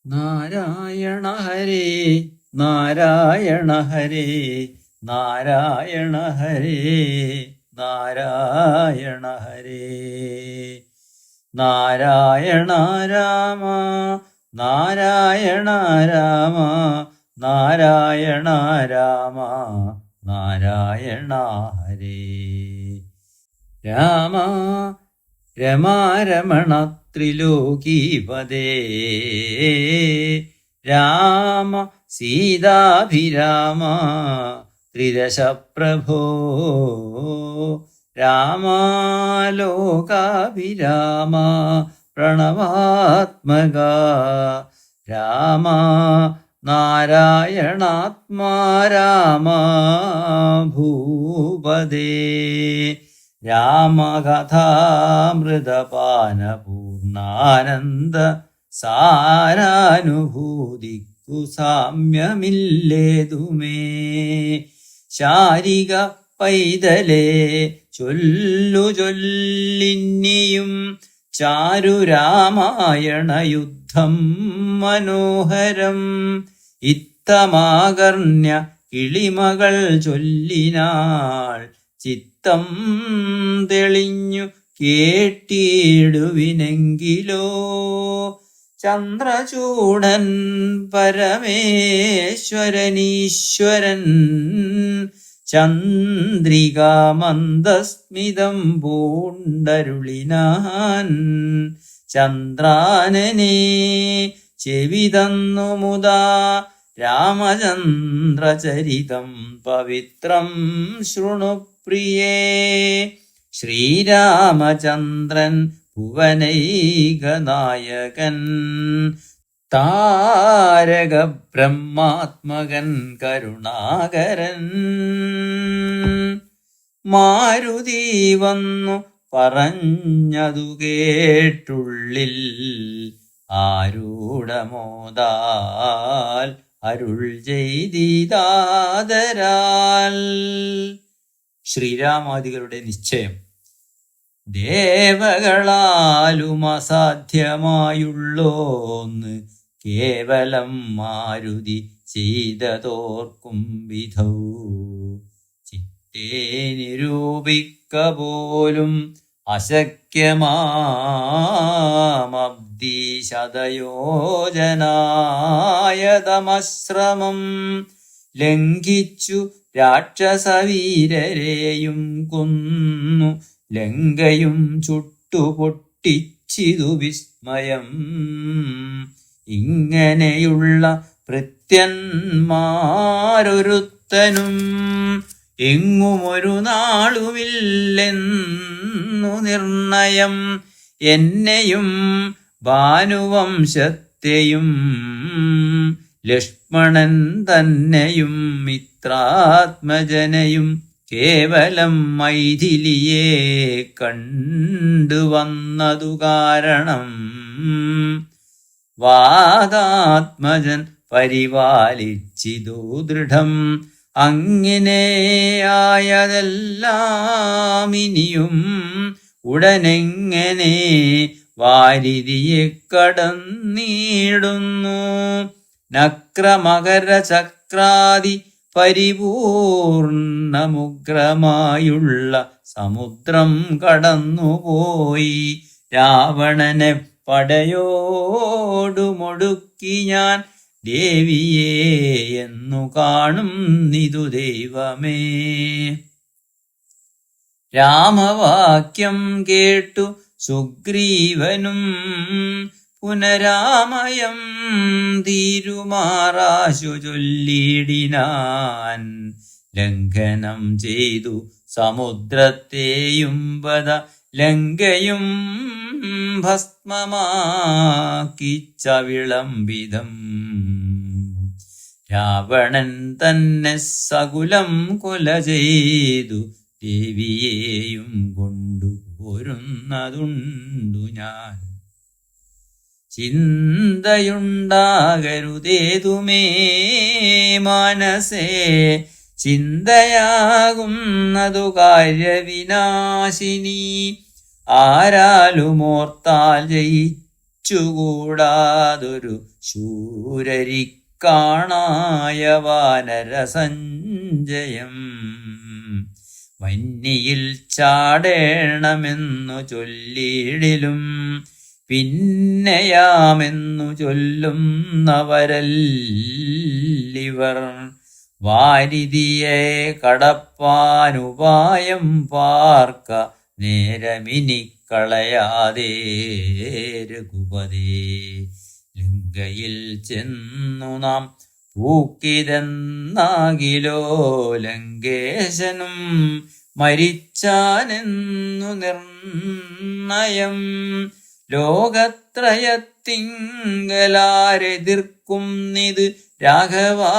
നാരായണ ഹരേ നാരായണ ഹരേ നാരായണ ഹരേ നാരായണ ഹരേ നാരായണ രാമ നാരായണ രാമ നാരായണ രാമ നാരായണ ഹരേ രാമ രമാരമണ ത്രിലോകീപദേ രാമ സീതാഭിരാമ ത്രിദശപ്രഭോ രാമാലോകാഭിരാമ പ്രണവാത്മക രാമ നാരായണാത്മാ രാമ ഭൂപദേ രാമകഥാമൃതപാനപൂർണാനന്ദ സാരാനുഭൂതിക്കു സാമ്യമില്ലേതുമേ ശാരിക പൈതലേ ചൊല്ലു ചൊല്ലിന്നിയും ചാരുരാമായണ യുദ്ധം മനോഹരം ഇത്തമാകർണ്യ കിളിമകൾ ചൊല്ലിനാൾ ചിത്തം തെളിഞ്ഞു കേട്ടിടുവിനെങ്കിലോ ചന്ദ്രചൂടൻ പരമേശ്വരനീശ്വരൻ ചന്ദ്രികാമന്ദസ്മിതം പൂണ്ടരുളിനാൻ ചന്ദ്രാനനെ ചെവിതന്നു മുതാ രാമചന്ദ്രചരിതം പവിത്രം ശൃണു പ്രിയേ ശ്രീരാമചന്ദ്രൻ ഭുവനൈകനായകൻ താരക ബ്രഹ്മാത്മകൻ കരുണാകരൻ മാരുതി വന്നു പറഞ്ഞതു കേട്ടുള്ളിൽ ആരൂഢമോദാൽ അരുൾ ചെയ്തിതാദരാൽ ശ്രീരാമാദികളുടെ നിശ്ചയം ദേവകളാലും അസാധ്യമായുള്ളോന്ന് കേവലം മാരുതി ചെയ്തതോർക്കും വിധൗ ചിത്തേ നിരൂപിക്ക പോലും അശക്യമാമബ്ദി ശതയോജനായതമശ്രമം ലംഘിച്ചു രാക്ഷസവീരരെയും കൊന്നു ലങ്കയും ചുട്ടുപൊട്ടിച്ചിതു വിസ്മയം ഇങ്ങനെയുള്ള ഭൃത്യന്മാരൊരുത്തനും എങ്ങുമൊരു നാളുമില്ലെന്നു നിർണയം എന്നെയും ഭാനുവംശത്തെയും ലക്ഷ്മണൻ തന്നെയും മിത്രാത്മജനെയും കേവലം മൈഥിലിയെ കണ്ടുവന്നതു കാരണം വാദാത്മജൻ പരിപാലിച്ചിതു ദൃഢം അങ്ങനെയായതെല്ലാം ഇനിയും ഉടനെങ്ങനെ വാരിതിയെ കടന്നിടുന്നു നക്രമകര ചക്രാദി പരിപൂർണമുഗ്രമായുള്ള സമുദ്രം കടന്നുപോയി രാവണനെ പടയോടുമൊടുക്കി ഞാൻ ദേവിയെ എന്നു കാണുന്നിതു ദൈവമേ രാമവാക്യം കേട്ടു സുഗ്രീവനും പുനരാമയം തീരുമാറാശു ചൊല്ലിടിനാൻ ലംഘനം ചെയ്തു സമുദ്രത്തെയും വധ ലങ്കയും ഭസ്മമാക്കിച്ച വിളംബിതം രാവണൻ തന്നെ സകുലം കൊല ചെയ്തു ദേവിയെയും കൊണ്ടുപോരുന്നതുണ്ടു ഞാൻ ചിന്തയുണ്ടാകരുതേതുമേ മനസ്സേ ചിന്തയാകുന്നതു കാര്യവിനാശിനി ആരാലുമോർത്താൽ ജയിച്ചു ഒഴിച്ചുകൂടാതൊരു ശൂരരിക്കാണായ വാനരസഞ്ചയം. വന്നിയിൽ ചാടേണമെന്നു ചൊല്ലിയിടിലും പിന്നെയാമെന്നു ചൊല്ലുന്നവരല്ലിവർ. വാരിതിയെ കടപ്പാനുപായം പാർക്ക നേരമിനിക്കളയാതെ രഘുപതേ. ലങ്കയിൽ ചെന്നു നാം പൂക്കിതെന്നാകിലോ ലങ്കേശനും മരിച്ചാനെന്നു നിർണയം. ലോകത്രയത്തിങ്കലാരെതിർക്കുന്നിത് രാഘവാ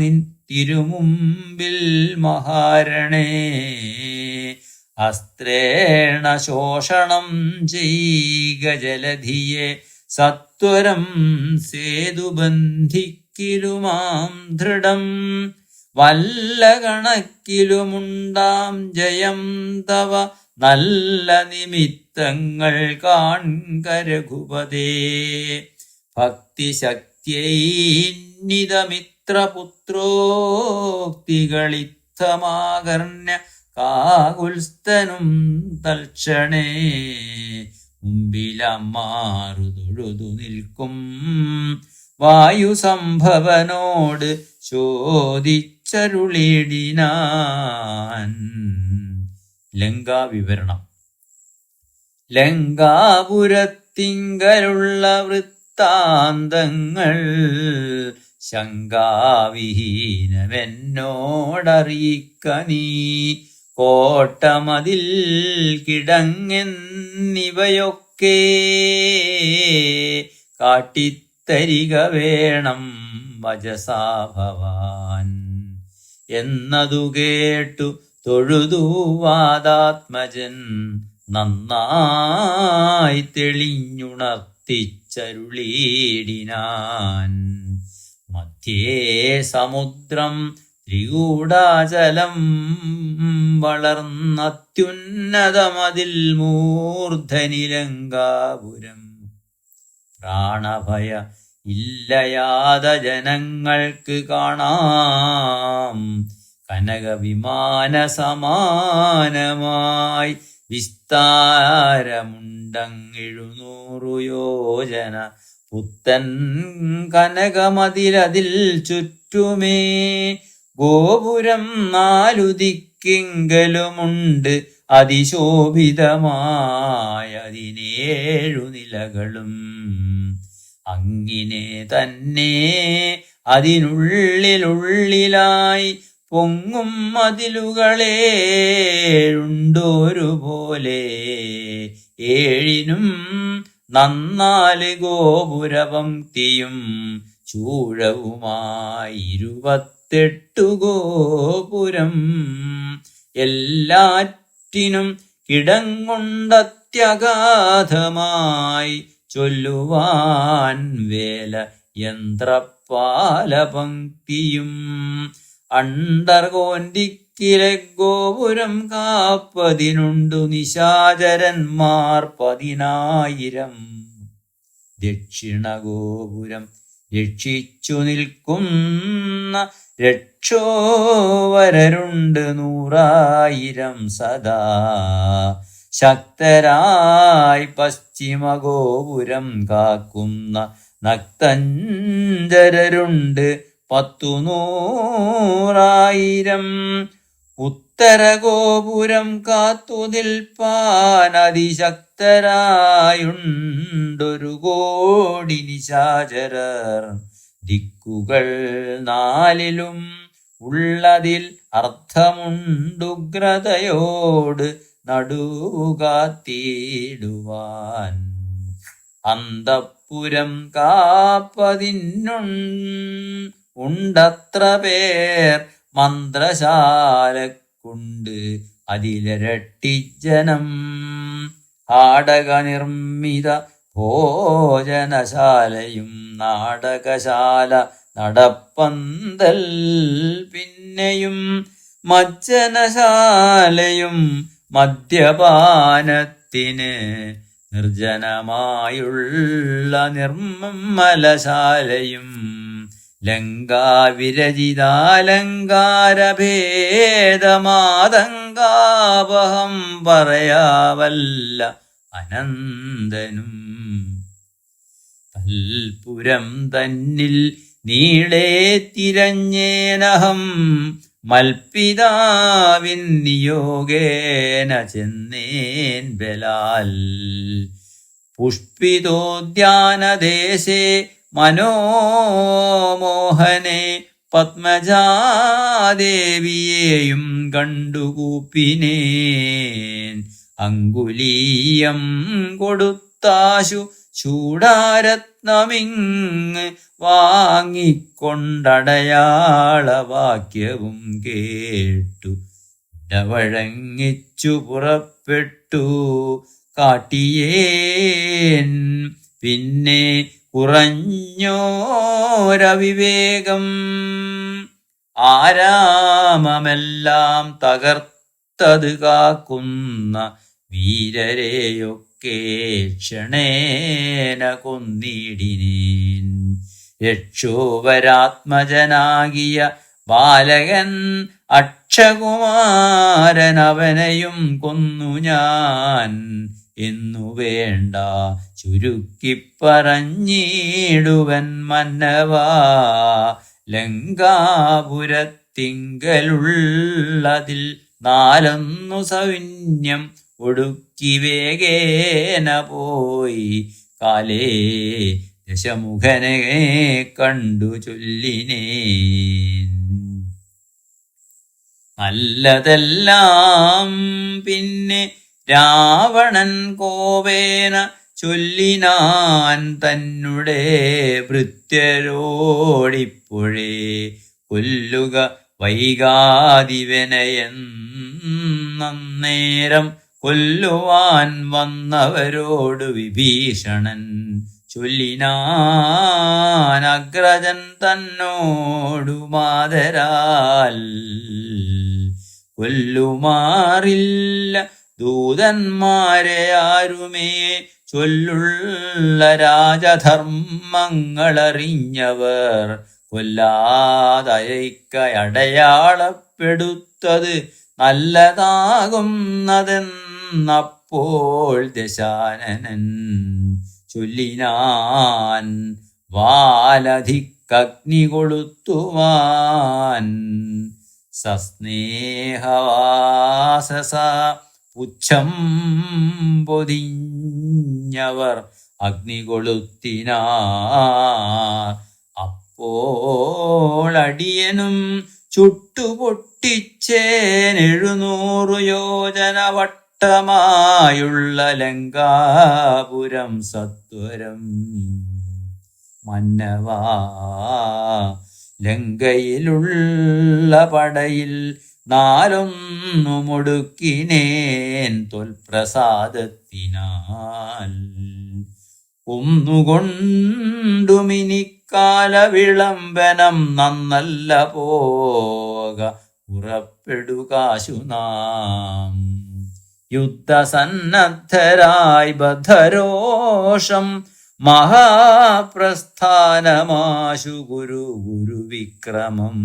നിൻ തിരുമുമ്പിൽ മഹാരണേ. അസ്ത്രേണ ശോഷണം ചെയ്യുക ജലധിയെ സത്വരം സേതുബന്ധിക്കിലുമാം ദൃഢം. വല്ല കണക്കിലുമുണ്ടാം ജയം തവ നല്ല നിമിത്തങ്ങൾ കാൺക രഘുപതേ. ഭക്തിശക്തിയൈന്നിതമിത്രപുത്രോക്തികളിത്തമാകർണ്യ കാകുൽസ്ഥനും തൽക്ഷണേ. മുമ്പിലമ്മാറു തൊഴുതു നിൽക്കും വായുസംഭവനോട് ചോദിച്ചരുളിടിനാൻ. ലങ്കാവിവരണം. ലങ്കാപുരത്തിങ്കലുള്ള വൃത്താന്തങ്ങൾ ശങ്കാവിഹീനമെന്നോടറിയിക്ക നീ. കോട്ടമതിൽ കിടങ്ങെന്നിവയൊക്കെ കാട്ടിത്തരിക വേണം വചസാ ഭവാൻ. എന്നതു കേട്ടു തൊഴുതു വാദാത്മജൻ നന്നായി തെളിഞ്ഞുണർത്തിച്ചരുളീടിനാൻ. മധ്യേ സമുദ്രം ത്രികൂടാചലം വളർന്നത്യുന്നതമതിൽ മൂർധനി ലങ്കാപുരം. പ്രാണഭയ ഇല്ലയാത ജനങ്ങൾക്ക് കാണാം കനകവിമാനസമാനമായി വിസ്താരമുണ്ടങ്ങിഴുന്നൂറു യോജന. പുത്തൻ കനകമതിലതിൽ ചുറ്റുമേ ഗോപുരം 4 ദിക്കിങ്കലുമുണ്ട് അതിശോഭിതമായ 17 നിലകളും. അങ്ങിനെ തന്നെ അതിനുള്ളിലുള്ളിലായി പൊങ്ങും മതിലുകളേഴുണ്ടൊരുപോലെ. 7 നന്നാല് ഗോപുരപംക്തിയും ചൂഴവുമായി 28 ഗോപുരം. എല്ലാറ്റിനും കിടങ്ങുണ്ടത്യഗാധമായി ചൊല്ലുവാൻ വേല യന്ത്രപാലപംക്തിയും. അണ്ടർകോന്തിക്കിലെ ഗോപുരം കാപ്പതിനുണ്ടു നിശാചരന്മാർ 10,000. ദക്ഷിണഗോപുരം രക്ഷിച്ചു നിൽക്കുന്ന രക്ഷോവരരുണ്ട് 100,000 സദാ. ശക്തരായി പശ്ചിമഗോപുരം കാക്കുന്ന നക്തഞ്ചരരുണ്ട് 10,100,000. ഉത്തരഗോപുരം കാത്തു നിൽപ്പാൻ അതിശക്തരായുണ്ടൊരു കോടി നിശാചരർ. ദിക്കുകൾ 4ലും ഉള്ളതിൽ അർത്ഥമുണ്ടുഗ്രതയോട് നടുകാത്തിടുവാൻ. അന്തഃപുരം കാപ്പതിനുണ്ടത്ര പേർ മന്ത്രശാലക്കുണ്ട് അതിലിരട്ടിജനം. ആടക നിർമ്മിത ഭോജനശാലയും നാടകശാല നടപ്പന്തൽ പിന്നെയും മജ്ജനശാലയും മദ്യപാനത്തിന് നിർജ്ജനമായുള്ള നിർമ്മലശാലയും ലങ്കാവിരചിതാലങ്കാരഭേദമാതങ്കാപഹം പറയാവല്ല അനന്തനും. തൽപുരം തന്നിൽ നീളെ തിരഞ്ഞേനഹം മൽപിതാവിൻ നിയോഗേന ചെന്നേൻ ബലാൽ. പുഷ്പിതോദ്യാനദേശേ മനോമോഹനെ പത്മജാദേവിയെയും കണ്ടുകൂപ്പിനേൻ. അങ്കുലീയം കൊടുത്താശു ചൂടാരത്നമിങ് വാങ്ങിക്കൊണ്ടടയാളവാക്യവും കേട്ടു ഇടവഴങ്ങിച്ചു പുറപ്പെട്ടു കാട്ടിയേൻ. പിന്നെ കുറഞ്ഞോരവിവേകം ആരാമമെല്ലാം തകർത്തത് കാക്കുന്ന വീരരെയൊക്കെ ക്ഷണേന കൊന്നിടിനേൻ. രക്ഷോവരാത്മജനാകിയ ബാലകൻ അക്ഷകുമാരനവനെയും കൊന്നു ഞാൻ എന്നു വേണ്ട ചുരുക്കിപ്പറഞ്ഞിടുവൻ മന്നവാ. ലങ്കാപുരത്തിങ്കലുള്ളതിൽ 4 സൈന്യം ഒടുക്കി വേഗേന പോയി കാലേ ദശമുഖനെ കണ്ടു ചൊല്ലിനേൻ. നല്ലതെല്ലാം പിന്നെ രാവണൻ കോപേന ചൊല്ലിനാൻ തന്നുടെ ഭൃത്യരോടിപ്പോഴേ കൊല്ലുക വൈകാതിവനെയെന്നേരം കൊല്ലുവാൻ വന്നവരോട് വിഭീഷണൻ ചൊല്ലിനാൻ അഗ്രജൻ തന്നോടു മാതരാൽ. കൊല്ലുമാറില്ല ദൂതന്മാരെ ആരുമേ ചൊല്ലുള്ള രാജധർമ്മങ്ങളറിഞ്ഞവർ കൊല്ലാതയക്കയടയാളപ്പെടുത്തത് നല്ലതാകുന്നതെന്നപ്പോൾ ദശാനനൻ ചൊല്ലിനാൻ വാലധിക്കഗ്നി കൊളുത്തുവാൻ. സസ്നേഹവാസസ പുച്ഛം പൊതിഞ്ഞവർ അഗ്നി കൊളുത്തിനാർ. അപ്പോൾ അടിയനും ചുട്ടുപൊട്ടിച്ചേൻ 700 യോജന വട്ടമായുള്ള ലങ്കാപുരം സത്വരം. മന്നവാ, ലങ്കയിലുള്ള പടയിൽ 4 മുടുക്കിനേൻ തൊൽപ്രസാദത്തിനാൽ. ഒന്നുകൊണ്ടുമിനിക്കാല വിളംബനം നന്നല്ല പോക പുറപ്പെടുകാശു നാം. യുദ്ധസന്നദ്ധരായി ബദ്ധരോഷം മഹാപ്രസ്ഥാനമാശു ഗുരുവിക്രമം.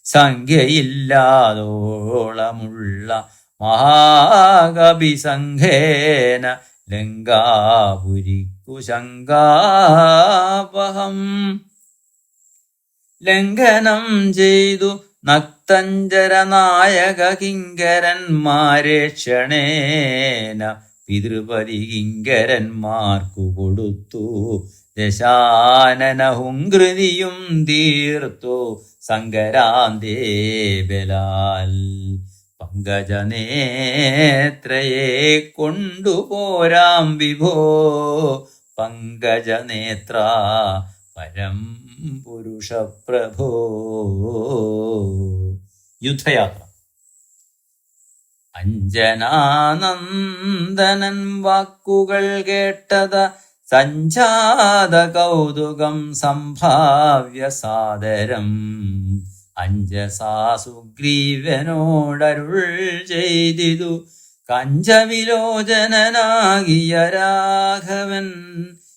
സംഖ്യയില്ലാതോളമുള്ള മഹാകവിസംഘേന ലങ്കാപുരിക്കു ശങ്കാപഹം. ലംഘനം ചെയ്തു നക്തഞ്ചരനായക കിങ്കരന്മാരെ ക്ഷണേന പിതൃപതി കിങ്കരന്മാർക്കു കൊടുത്തു. ദശാനനഹുങ്കൃതിയും തീർത്തു സങ്കരാന്തേ ബലാൽ. പങ്കജനേത്രയെ കൊണ്ടുപോരാം വിഭോ പങ്കജനേത്ര പരം പുരുഷപ്രഭോ. യുദ്ധയാത്ര. അഞ്ജനാനന്ദനൻ വാക്കുകൾ കേട്ടത സഞ്ജാത കൗതുകം സംഭാവ്യ സാദരം. അഞ്ജസാ സുഗ്രീവനോടരുൾ ചെയ്തിതു കഞ്ചവിലോചനാകിയ രാഘവൻ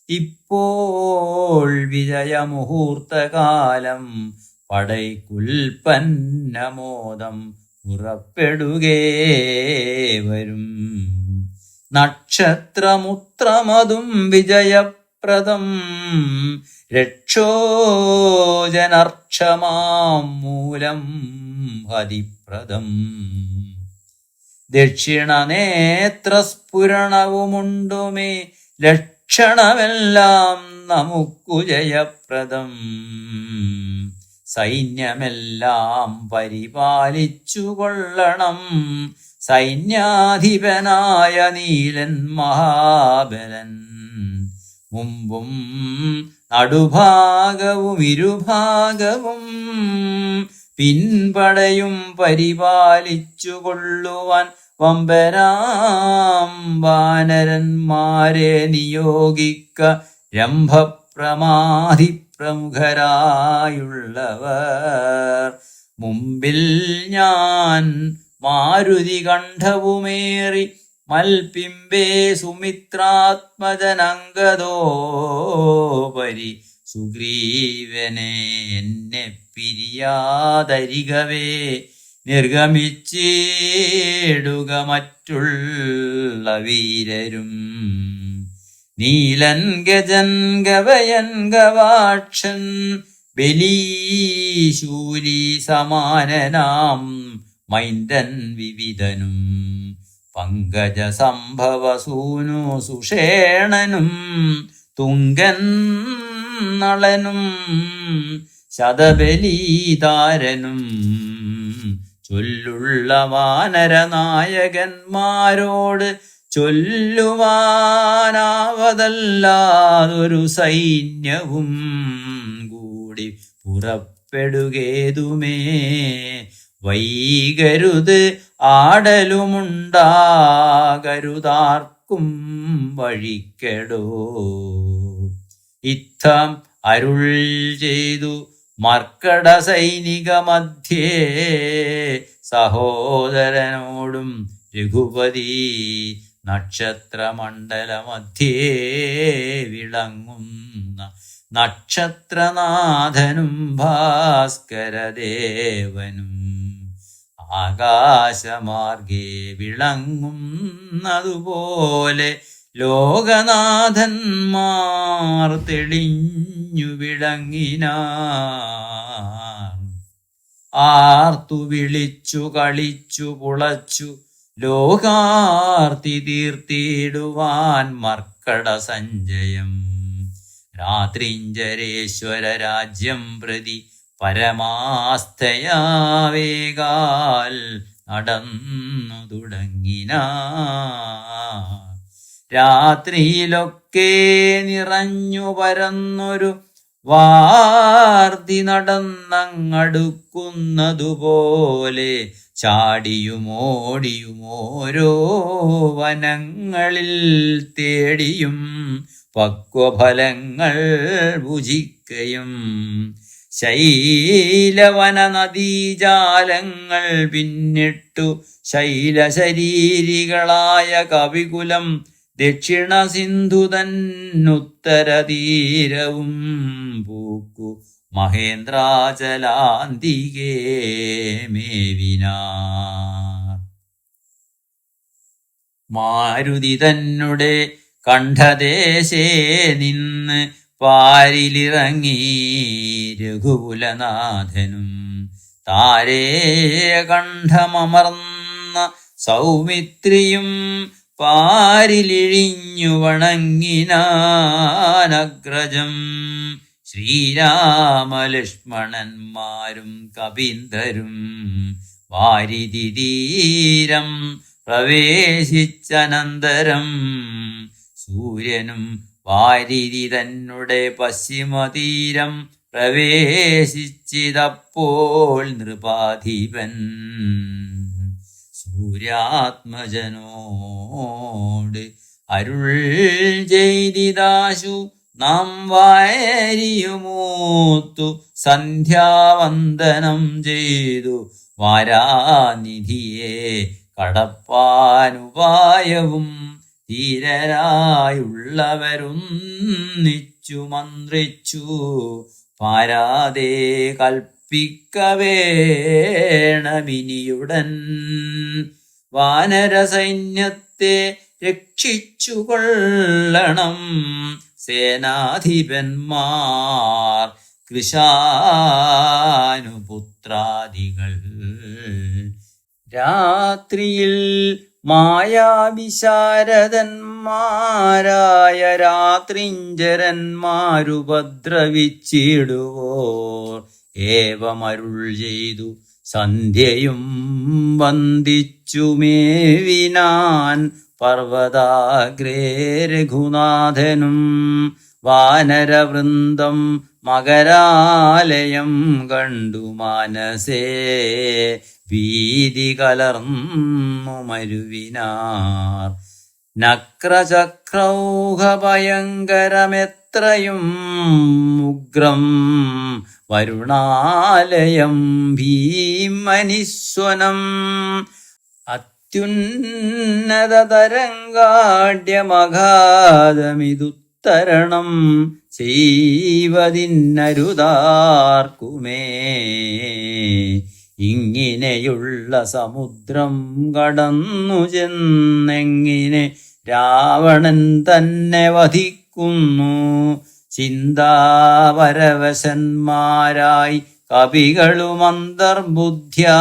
ഇപ്പോൾ വിജയമുഹൂർത്തകാലം പടയ്ക്കുൽപ്പന്നമോദം പുറപ്പെടുകേ വരും. നക്ഷത്രമുത്രമതും വിജയപ്രദം രക്ഷോജനർക്ഷമാം മൂലം ഹരിപ്രദം. ദക്ഷിണനേത്രസ്ഫുരണവുമുണ്ടുമേ ലക്ഷണമെല്ലാം നമുക്കു ജയപ്രദം. സൈന്യമെല്ലാം പരിപാലിച്ചു കൊള്ളണം സൈന്യാധിപനായ നീലൻ മഹാബലൻ. മുമ്പും നടുഭാഗവും ഇരുഭാഗവും പിൻപടയും പരിപാലിച്ചു കൊള്ളുവാൻ വമ്പരാം വാനരന്മാരെ നിയോഗിക്ക രംഭപ്രമാധി പ്രമുഖരായുള്ളവർ. മുമ്പിൽ ഞാൻ മാരുതി കണ്ഠവുമേറി മൽപിമ്പേ സുമിത്രാത്മജനങ്കദോപരി സുഗ്രീവനെ എന്നെ പിരിയാതരികവേ നിർഗമിച്ചിടുക മറ്റുള്ള വീരരും. നീലൻ ഗജൻ ഗവയൻ ഗവാക്ഷൻ ബലീശൂലി സമാനനാം മൈന്ദൻ വിവിധനും പങ്കജ സംഭവസൂനു സുഷേണനും തുങ്കൻ നളനും ശതബലീതാരനും ചൊല്ലുള്ള വാനരനായകന്മാരോട് ചൊല്ലുവാനാവതല്ലാതൊരു സൈന്യവും കൂടി പുറപ്പെടുകേതുമേ. വൈകരുത് ആടലുമുണ്ടാകരുതാർക്കും വഴിക്കെടോ. ഇത്തം അരുൾ ചെയ്തു മർക്കട സൈനിക മധ്യേ സഹോദരനോടും രഘുപതി നക്ഷത്രമണ്ഡല മധ്യേ വിളങ്ങുന്ന നക്ഷത്രനാഥനും ഭാസ്കരദേവനും ആകാശമാർഗേ വിളങ്ങുന്നതുപോലെ ലോകനാഥന്മാർ തെളിഞ്ഞു വിളങ്ങിനാർ. ആർത്തു വിളിച്ചു കളിച്ചു പുളച്ചു ലോകാർത്തി തീർത്തിടുവാൻ മർക്കട സഞ്ജയം. രാത്രിഞ്ചരേശ്വര രാജ്യം പ്രതി പരമാസ്ഥയാവേകാൽ നടന്നു തുടങ്ങിനാർ. രാത്രിയിലൊക്കെ നിറഞ്ഞു പരന്നൊരു വാർത്തി നടന്നങ്ങടുക്കുന്നതുപോലെ ചാടിയുമോടിയും ഓരോ വനങ്ങളിൽ തേടിയും പക്വഫലങ്ങൾ ഭുജിക്കയും ശൈലവന നദീജാലങ്ങൾ പിന്നിട്ടു ശൈലശരീരികളായ കവികുലം ദക്ഷിണ സിന്ധു തന്നുത്തരതീരവും പൂക്കു മഹേന്ദ്രാചലാന്തികേ മേവിനാർ. മാരുതി തന്നെ കണ്ഠദേശേ നിന്ന് പാരിലിറങ്ങി രഘുകുലനാഥനും താരേ കണ്ഠമർന്ന സൗമിത്രിയും പാരിലിഴിഞ്ഞു വണങ്ങിനാനഗ്രജം. ശ്രീരാമലക്ഷ്മണന്മാരും കവീന്ദ്രരും വാരിധി തീരം പ്രവേശിച്ചനന്തരം സൂര്യനും വാരിധി തന്നെ പശ്ചിമതീരം പ്രവേശിച്ചിതപ്പോൾ നൃപാധിപൻ സൂര്യാത്മജനോട് അരുൾ ചെയ്തിതാശു നാം വാരിയുമൂത്തു സന്ധ്യാവന്ദനം ചെയ്തു വാരാനിധിയെ കടപ്പാനുപായവും ധീരരായുള്ളവരൊന്നിച്ചു മന്ത്രിച്ചു പാരാതെ കൽപ്പിക്കവേണമിനിയുടൻ വാനരസൈന്യത്തെ രക്ഷിച്ചു കൊള്ളണം സേനാധിപന്മാർ കൃശാനുപുത്രാദികൾ. രാത്രിയിൽ മായാവിശാരദന്മാരായ രാത്രിഞ്ചരന്മാരുപദ്രവിച്ചിടുവോർ ഏവമരുൾ ചെയ്തു സന്ധ്യയും വന്ദിച്ചു മേവിനാൻ പർവതാഗ്രേ രഘുനാഥനും വാനരവൃന്ദം മകരാലയം കണ്ടു മാനസേ ഭീതി കലർന്നു മരുവിനാർ. നക്രചക്രൗഹഭയങ്കരമെത്രയും ഉഗ്രം വരുണാലയം ഭീമനിസ്വനം അത്യുന്നതതരംഗാഢ്യമഗാധമിതുത്തരണം ചെയ്വതിന്നരുതാർക്കുമേ. ഇങ്ങിനെയുള്ള സമുദ്രം കടന്നു ചെന്നെങ്ങിനെ രാവണൻ തന്നെ വധിക്കുന്നു ചിന്താപരവശന്മാരായി കവികളുമന്തർബുദ്ധ്യാ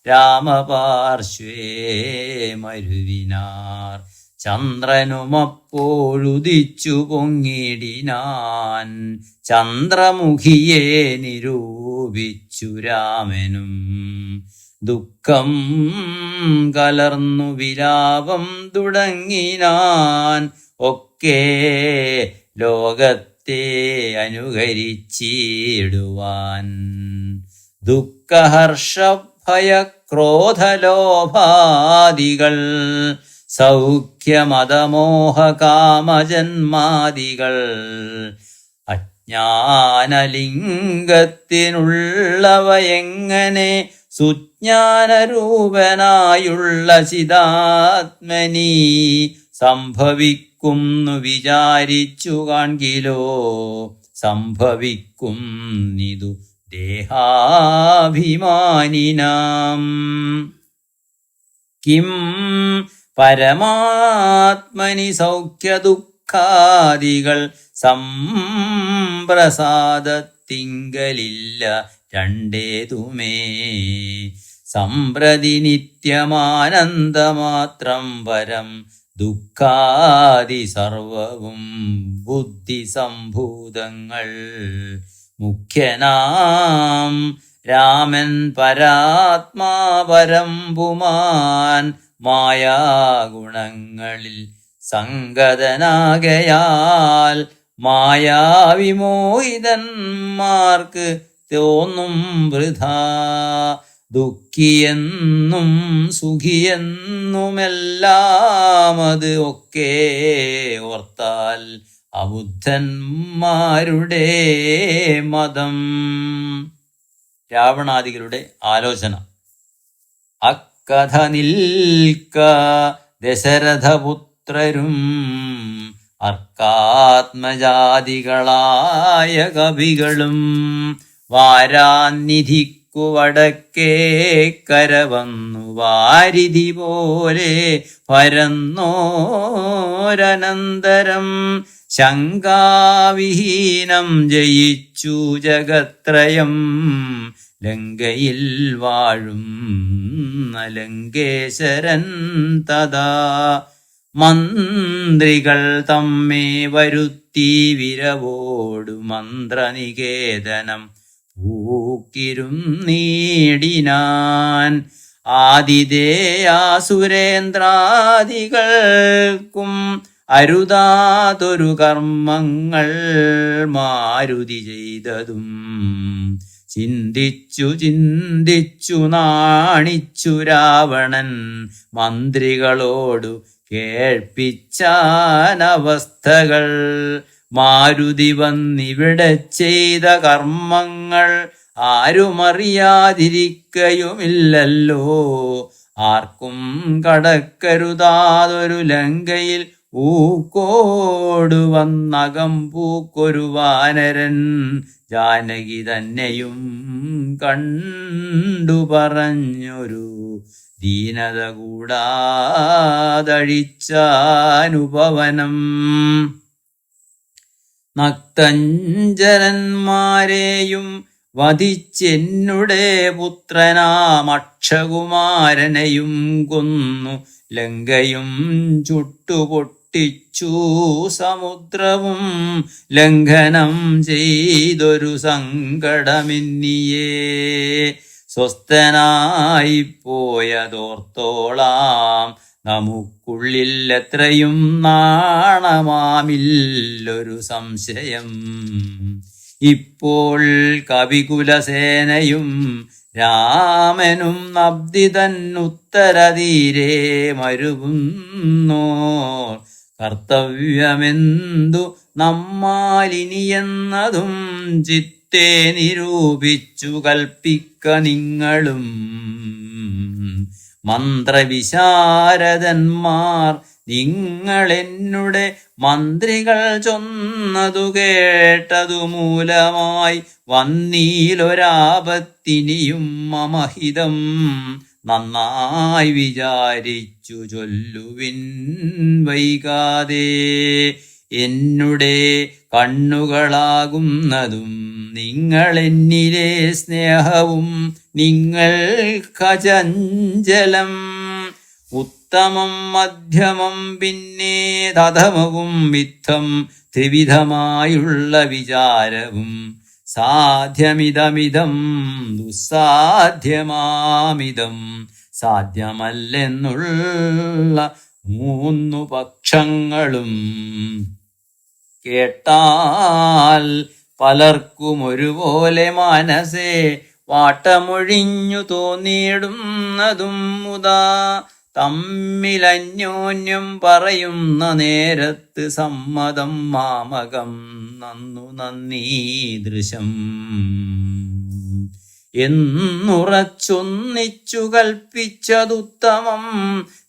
രാമപാർശ്വേ മരുവിനാർ. ചന്ദ്രനുമപ്പോഴുദിച്ചു പൊങ്ങിടിനാൻ ചന്ദ്രമുഖിയെ നിരൂപിച്ചു രാമനും. ദുഃഖം കലർന്നു വിലാപം തുടങ്ങിനാൻ ഒക്കെ ലോകത്തെ അനുകരിച്ചിടുവാൻ. ദുഃഖഹർഷഭയക്രോധലോഭാദികൾ സൗഖ്യമതമോഹകാമജന്മാദികൾ അജ്ഞാനലിംഗത്തിനുള്ളവയെങ്ങനെ സുജ്ഞാനരൂപനായുള്ള ചിദാത്മനി സംഭവിക്കുന്നു വിചാരിച്ചു കാൺകിലോ സംഭവിക്കുന്നിതു ദേഹാഭിമാനിനാം. കിം പരമാത്മനി സൗഖ്യദുഃഖാദികൾ സംപ്രസാദത്തിങ്കലില്ല രണ്ടേതുമേ. സംപ്രതി നിത്യമാനന്ദമാത്രം പരം ദുഃഖാദി സർവവും ബുദ്ധിസംഭൂതങ്ങൾ. മുഖ്യനാം രാമൻ പരാത്മാ പരംപുമാൻ മായാഗുണങ്ങളിൽ സംഗതനാകയാൽ മായാവിമോഹിതന്മാർക്ക് തോന്നും വൃഥാ. ദുഃഖിയെന്നും സുഖിയെന്നുമെല്ലാമത് ഒക്കെ ഓർത്താൽ അബുദ്ധന്മാരുടെ മതം. രാവണാദികളുടെ ആലോചന. അക്കഥ നിൽക്ക ദശരഥപുത്രരും അർക്കാത്മജാതികളായ കവികളും വാരാനിധിക്കു വടക്കേക്കര വന്നു വാരിധി പോലെ പരന്നോരനന്തരം ശങ്കാവിഹീനം ജയിച്ചു ജഗത്രയം. ലങ്കയിൽ വാഴും ലങ്കേശരൻ തഥാ മന്ത്രികൾ തമ്മേ വരുത്തി വിരവോടു മന്ത്രനികേതനം പൂക്കിരുന്നീടിനാൻ. ആതിഥേയാസുരേന്ദ്രാദികൾക്കും അരുതാതൊരു കർമ്മങ്ങൾ മാരുതി ചെയ്തതും ചിന്തിച്ചു ചിന്തിച്ചു നാണിച്ചു രാവണൻ മന്ത്രികളോടു കേൾപ്പിച്ചാനവസ്ഥകൾ. മാരുതി വന്നിവിടെ ചെയ്ത കർമ്മങ്ങൾ ആരുമറിയാതിരിക്കയുമില്ലല്ലോ. ആർക്കും കടക്കരുതാതൊരു ലങ്കയിൽ ഊക്കോടു വന്നകം പൂക്കൊരു വാനരൻ ജാനകി തന്നെയും കണ്ടു പറഞ്ഞൊരു ദീനത കൂടാതഴിച്ചാനുപവനം. നക്തഞ്ജനന്മാരെയും വധിച്ചെന്നുടെ പുത്രനാം അക്ഷകുമാരനെയും കൊന്നു ലങ്കയും ചുട്ടുപൊട്ടിച്ചു സമുദ്രവും ലംഘനം ചെയ്തൊരു സങ്കടമെന്നിയേ സ്വസ്ഥനായി പോയതോർത്തോളാം നമുക്കുള്ളിൽ എത്രയും നാണമാമില്ലൊരു സംശയം. ഇപ്പോൾ കവികുലസേനയും രാമനും നബ്ദിതന്നുത്തരതീരെ മരുവുന്നോ കർത്തവ്യമെന്തു നമ്മാലിനിയെന്നതും ചിത്തേ നിരൂപിച്ചു കൽപ്പിക്ക നിങ്ങളും. മന്ത്രവിശാരദന്മാർ നിങ്ങളെന്നുടെ മന്ത്രികൾ ചൊന്നതു കേട്ടതു മൂലമായി വന്നീലൊരാപത്തിനിയും മമഹിതം നന്നായി വിചാരിച്ചു ചൊല്ലുവിൻ വൈകാതെ. എന്നുടെ കണ്ണുകളാകുന്നതും നിങ്ങളെന്നിലെ സ്നേഹവും നിങ്ങൾക്കചഞ്ചലം. ഉത്തമം മധ്യമം പിന്നെ ധധമവും മിഥം ത്രിവിധമായുള്ള വിചാരവും സാധ്യമിതമിതം ദുസ്സാധ്യമാമിതം സാധ്യമല്ലെന്നുള്ള മൂന്നു പക്ഷങ്ങളും കേട്ടാൽ പലർക്കും ഒരുപോലെ മനസ്സേ വാട്ടമൊഴിഞ്ഞു തോന്നിയിടുന്നതും മുതാ തമ്മിലന്യോന്യം പറയുന്ന നേരത്ത് സമ്മതം മാമകം നന്നു നന്ദീദൃശം എന്നുറച്ചൊന്നിച്ചു കൽപ്പിച്ചതുത്തമം.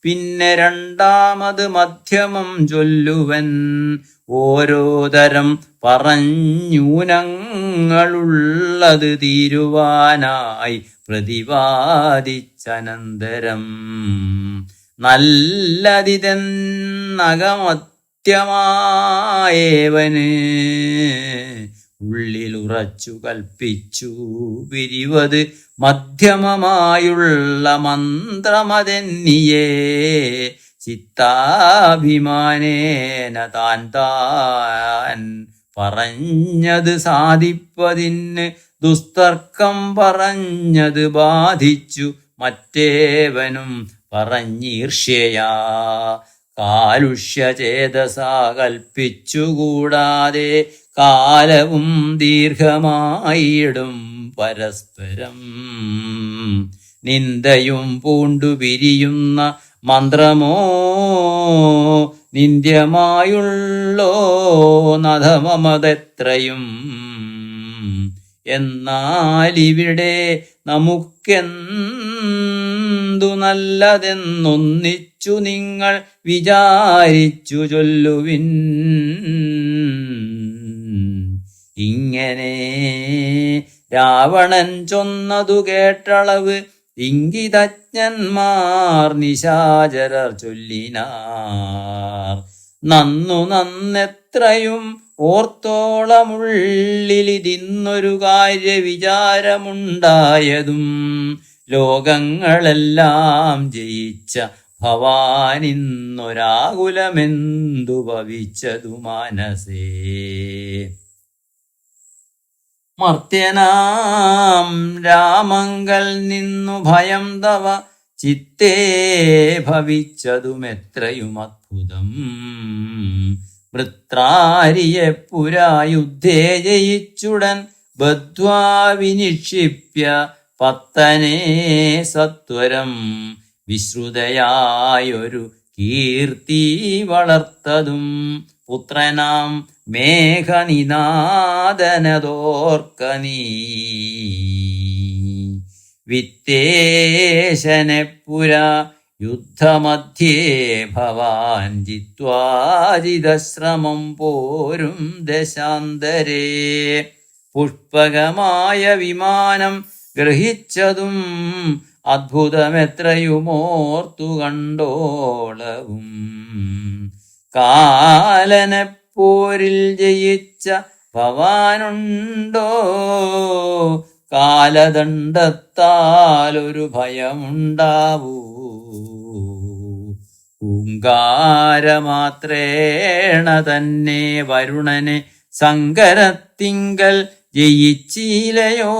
പിന്നെ രണ്ടാമത് മധ്യമം ചൊല്ലുവൻ ഓരോ തരം പറഞ്ഞൂനങ്ങളുള്ളത് തീരുവാനായി പ്രതിപാദിച്ചനന്തരം നല്ലതിതെന്നകമത്യമായേവന് ഉള്ളിലുറച്ചു കൽപ്പിച്ചു പിരിവത് മധ്യമമായുള്ള മന്ത്രമതെന്നിയേ ചിത്താഭിമാനേന താൻ പറഞ്ഞത് സാധിപ്പതിന് ദുസ്തർക്കം പറഞ്ഞത് ബാധിച്ചു മറ്റേവനും പറഞ്ഞീർഷ്യയാ കാലുഷ്യചേതസാ കൽപ്പിച്ചുകൂടാതെ കാലവും ദീർഘമായിടും പരസ്പരം. നിന്ദയും പൂണ്ടു പിരിയുന്ന മന്ത്രമോ നിന്ദ്യമായുള്ളോ നധമമതെത്രയും. എന്നാലിവിടെ നമുക്കെന്തു നല്ലതെന്നൊന്നിച്ചു നിങ്ങൾ വിചാരിച്ചു ചൊല്ലുവിൻ. ഇങ്ങനെ രാവണൻ ചൊന്നതു കേട്ടളവ് ഇംഗിതജ്ഞന്മാർ നിശാചരർ ചൊല്ലിനാർ. നന്നെത്രയും ഓർത്തോളമുള്ളിലിതിന്നൊരു കാര്യവിചാരമുണ്ടായതും ലോകങ്ങളെല്ലാം ജയിച്ച ഭവാനിന്നൊരാകുലമെന്തു ഭവിച്ചതു മാനസേ. മർത്യനാം രാമങ്കൽ നിന്നു ഭയം തവ ചിത്തേ ഭവിച്ചതുമെത്രയും അത്ഭുതം. വൃത്രാരിയെ പുരായുദ്ധേ ജയിച്ചുടൻ ബദ്ധ്വാ വിനിക്ഷിപ്യ പത്തനെ സത്വരം വിശ്രുതയായൊരു കീർത്തി വളർത്തതും പുത്രനാം മേഘനിനാദനതോർക്ക നീ. വിത്തേശനെ പുരാ യുദ്ധമധ്യേ ഭവാൻ ജിത്വാജിതശ്രമം പോരും ദശാന്തരേ. പുഷ്പകമായ വിമാനം ഗ്രഹിച്ചതും അദ്ഭുതമെത്രയുമോർത്തു കണ്ടോളവും. കാലനെപ്പോരിൽ ജയിച്ച ഭവാനുണ്ടോ? കാലദണ്ഡത്താലൊരു ഭയമുണ്ടാവൂ. ഹൂങ്കാരമാത്രേണ തന്നെ വരുണനെ സങ്കരത്തിങ്കൽ ജയിച്ചിലയോ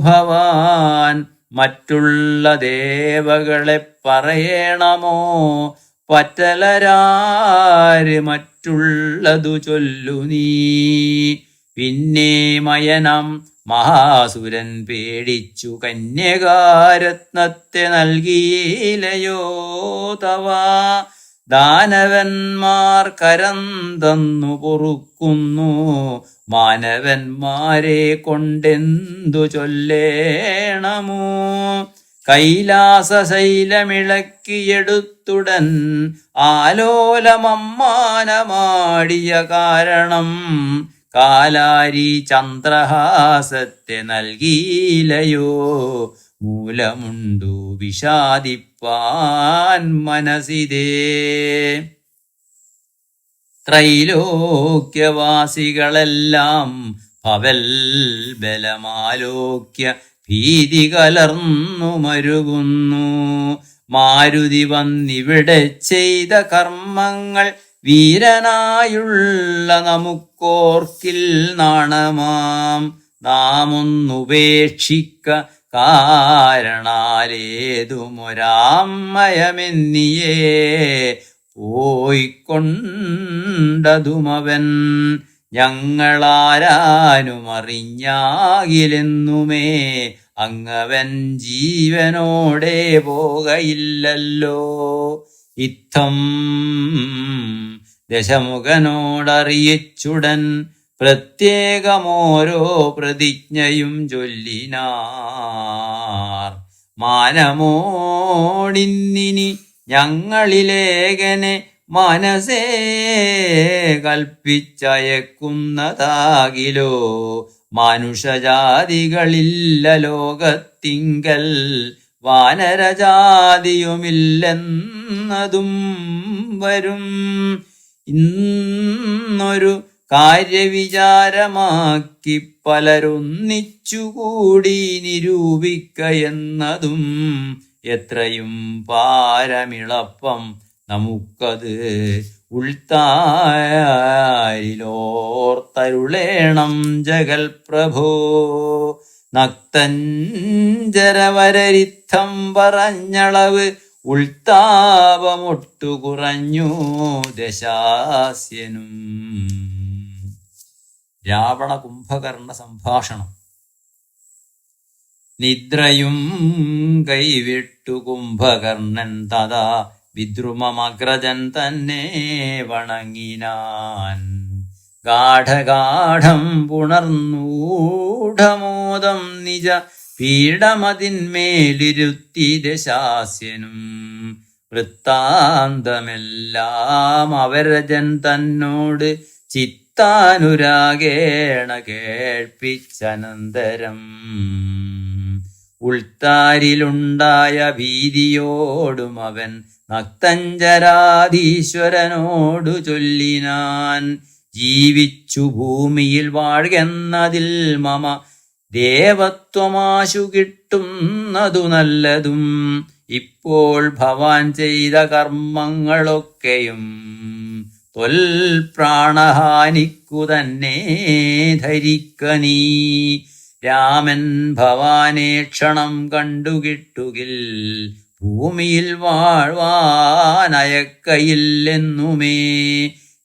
ഭവാൻ? മറ്റുള്ള ദേവകളെ പറയണമോ? പറ്റലരാര് മറ്റുള്ളതു ചൊല്ലു നീ. പിന്നെ മയനം മഹാസുരൻ പേടിച്ചു കന്യകാരത്നത്തെ നൽകിയിലയോ തവ? ദാനവന്മാർ കരം തന്നു പൊറുക്കുന്നു, മാനവന്മാരെ കൊണ്ടെന്തു ചൊല്ലേണമോ? കൈലാസശൈലമിളക്കിയെടുത്തുടൻ ആലോലമമ്മാനമാടിയ കാരണം കാലാരി ചന്ദ്രഹാസത്തെ നൽകിയിലയോ? മൂലമുണ്ടു വിഷാദിപ്പാൻ മനസ്സിതേ. ത്രൈലോക്യവാസികളെല്ലാം ഭവൽ ബലമാലോക്യ ഭീതി കലർന്നു മരുകുന്നു. മാരുതി വന്നിവിടെ ചെയ്ത കർമ്മങ്ങൾ വീരനായുള്ള നമുക്കോർക്കിൽ നാണമാം. നാം ഒന്നുപേക്ഷിക്ക കാരണാലേതുമൊരാമയമെന്നിയേ പോയിക്കൊണ്ടതുമവൻ. ഞങ്ങളാരാനും അറിഞ്ഞാകിലെന്നുമേ അങ്ങവൻ ജീവനോടെ പോകയില്ലല്ലോ. ഇത്തം ദശമുഖനോടറിയിച്ചുടൻ പ്രത്യേകമോരോ പ്രതിജ്ഞയും ചൊല്ലിനാർ. മാനമോടിന്നിനി ഞങ്ങളിലേകനെ മനസ്സേ കൽപ്പിച്ചയക്കുന്നതാകിലോ? മാനുഷജാതികളില്ല ലോകത്തിങ്കൽ, വാനരജാതിയുമില്ലെന്നതും വരും. ഇന്നൊരു കാര്യവിചാരമാക്കി പലരൊന്നിച്ചുകൂടി നിരൂപിക്ക എന്നതും എത്രയും പാരമിളപ്പം നമുക്കത് ഉൾത്താരിലോർത്തരുളേണം ജഗൽപ്രഭോ. നക്തഞ്ചരവരരിത്തം പറഞ്ഞളവ് ഉൾത്താപമൊട്ടു കുറഞ്ഞു ദശാസ്യനും. രാവണ കുംഭകർണ സംഭാഷണം. നിദ്രയും കൈവിട്ടു കുംഭകർണൻ തഥാ വിദ്രുമമഗ്രജൻ തന്നെ വണങ്ങിനാൻ. ഗാഠഗാഠം പുണർന്നൂഢമോദം നിജ പീഠമതിന്മേലിരുത്തി ദശാസ്യനും. വൃത്താന്തമെല്ലാം അവരജൻ തന്നോട് ചിത്താനുരാഗേണ കേൾപ്പിച്ചനന്തരം. ഉൾത്താരിലുണ്ടായ ഭീതിയോടും അവൻ നക്തഞ്ചരാധീശ്വരനോടു ചൊല്ലിനാൻ. ജീവിച്ചു ഭൂമിയിൽ വാഴുകെന്നതിൽ മമ ദേവത്വമാശു കിട്ടുന്നതു നല്ലതും. ഇപ്പോൾ ഭവാൻ ചെയ്ത കർമ്മങ്ങളൊക്കെയും ത്വൽപ്രാണഹാനിക്കു തന്നെ ധരിക്ക നീ. രാമൻ ഭവാനെ ക്ഷണം കണ്ടുകിട്ടുകിൽ ഭൂമിയിൽ വാഴ്വാനയക്കയില്ലെന്നുമേ.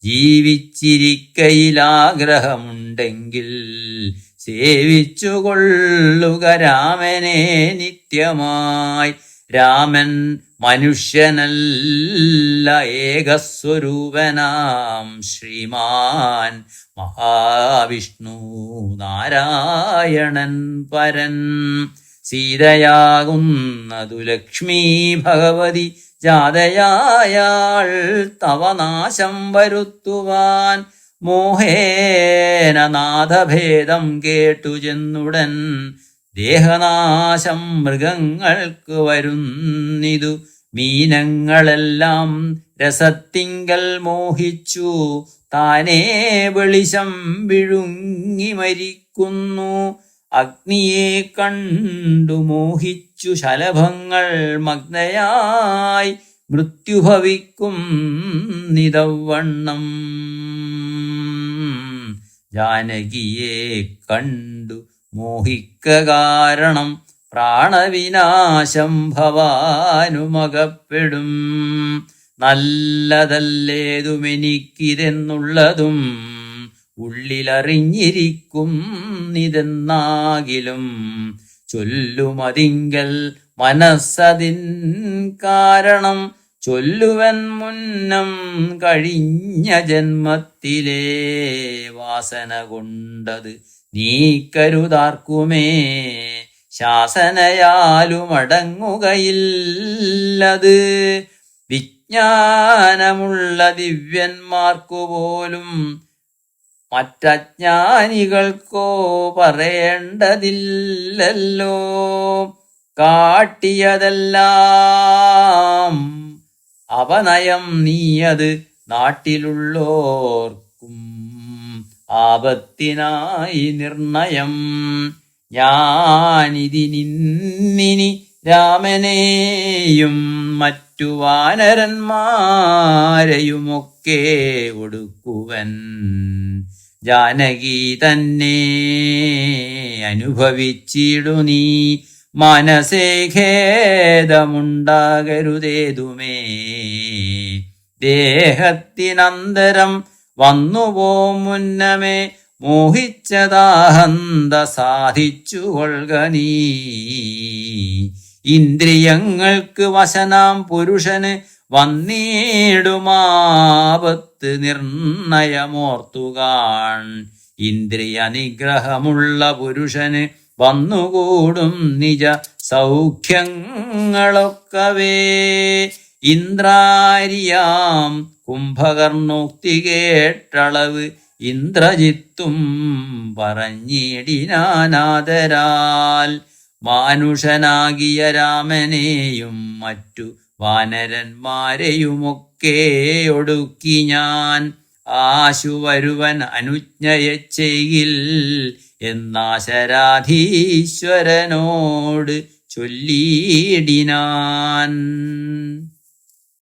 ജീവിച്ചിരിക്കയിലാഗ്രഹമുണ്ടെങ്കിൽ സേവിച്ചുകൊള്ളുക രാമനെ നിത്യമായി. രാമൻ മനുഷ്യനല്ല ഏകസ്വരൂപനാം ശ്രീമാൻ മഹാവിഷ്ണു നാരായണൻ പരൻ. സീതയാകുന്നതു ലക്ഷ്മീ ഭഗവതി ജാതയായാൾ തവ നാശം വരുത്തുവാൻ മോഹേന നാഥഭേദം കേട്ടു ചെന്നുടൻ ദേഹനാശം മൃഗങ്ങൾക്ക് വരുന്നിതു മീനങ്ങളെല്ലാം രസത്തിങ്കൽ മോഹിച്ചു താനേ വെളിശം വിഴുങ്ങി മരിക്കുന്നു അഗ്നിയെ കണ്ടു മോഹിച്ചു ശലഭങ്ങൾ മഗ്നയായി മൃത്യുഭവിക്കും നിതവണ്ണം ജാനകിയെ കണ്ടു മോഹിക്ക കാരണം പ്രാണവിനാശം ഭവാനുമകപ്പെടും നല്ലതല്ലേതുമെനിക്കിതെന്നുള്ളതും ഉള്ളിലറിഞ്ഞിരിക്കുന്നിതെന്നാകിലും ചൊല്ലുമതിങ്കൽ മനസ്സതിൻ കാരണം ചൊല്ലുവൻ മുന്നം കഴിഞ്ഞ ജന്മത്തിലെ വാസന കൊണ്ടത് നീക്കരുതാർക്കുമേ ശാസനയാലുമടങ്ങുകയില്ലത് വിജ്ഞാനമുള്ള ദിവ്യന്മാർക്കു പോലും മറ്റജ്ഞാനികൾക്കോ പറയേണ്ടതില്ലല്ലോ കാട്ടിയതെല്ലാം അവനയം നീയത് നാട്ടിലുള്ളോർക്കും ആപത്തിനായി നിർണയം ഞാനിതിനിന്നിനി രാമനെയും മറ്റു വാനരന്മാരെയുമൊക്കെ ഒടുക്കുവൻ ജാനകി തന്നെ അനുഭവിച്ചിടു നീ മനസ്സേ ഖേദമുണ്ടാകരുതേതുമേ ദേഹത്തിനന്തരം വന്നുപോ മുന്നമേ മോഹിച്ചതാഹന്ത സാധിച്ചു കൊള്ളുക നീ ഇന്ദ്രിയങ്ങൾക്ക് വശനാം പുരുഷന് വന്നിടുമാപത്ത് നിർണയമോർത്തുകാൺ ഇന്ദ്രിയ നിഗ്രഹമുള്ള പുരുഷന് വന്നുകൂടും നിജ സൗഖ്യങ്ങളൊക്കവേ ഇന്ദ്രാരിയാം കുംഭകർണോക്തി കേട്ടളവ് ഇന്ദ്രജിത്തും പറഞ്ഞിടിനാനാദരാൽ മാനുഷനാകിയ രാമനെയും മറ്റു വാനരന്മാരെയുമൊക്കെ ഒടുക്കി ഞാൻ ആശു വരുവൻ അനുജ്ഞയെ ചെയ്യിൽ എന്നാശരാധീശ്വരനോട് ചൊല്ലിയിടിനാൻ.